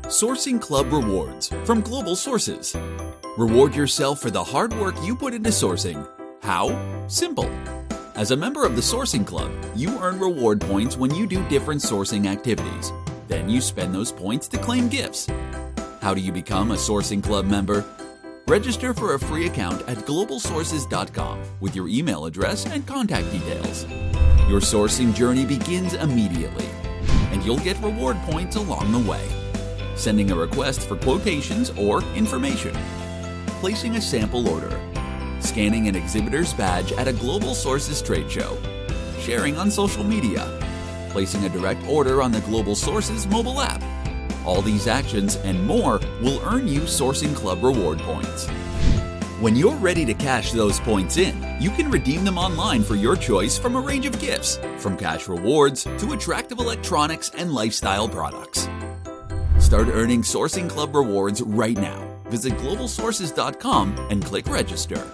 Sourcing Club Rewards from Global Sources. Reward yourself for the hard work you put into sourcing. How? Simple. As a member of the Sourcing Club, you earn reward points when you do different sourcing activities. Then you spend those points to claim gifts. How do you become a Sourcing Club member? Register for a free account at globalsources.com with your email address and contact details. Your sourcing journey begins immediately, and you'll get reward points along the way. Sending a request for quotations or information. Placing a sample order. Scanning an exhibitor's badge at a Global Sources trade show. Sharing on social media. Placing a direct order on the Global Sources mobile app. All these actions and more will earn you Sourcing Club reward points. When you're ready to cash those points in, you can redeem them online for your choice from a range of gifts, from cash rewards to attractive electronics and lifestyle products. Start earning Sourcing Club rewards right now. Visit globalsources.com and click register.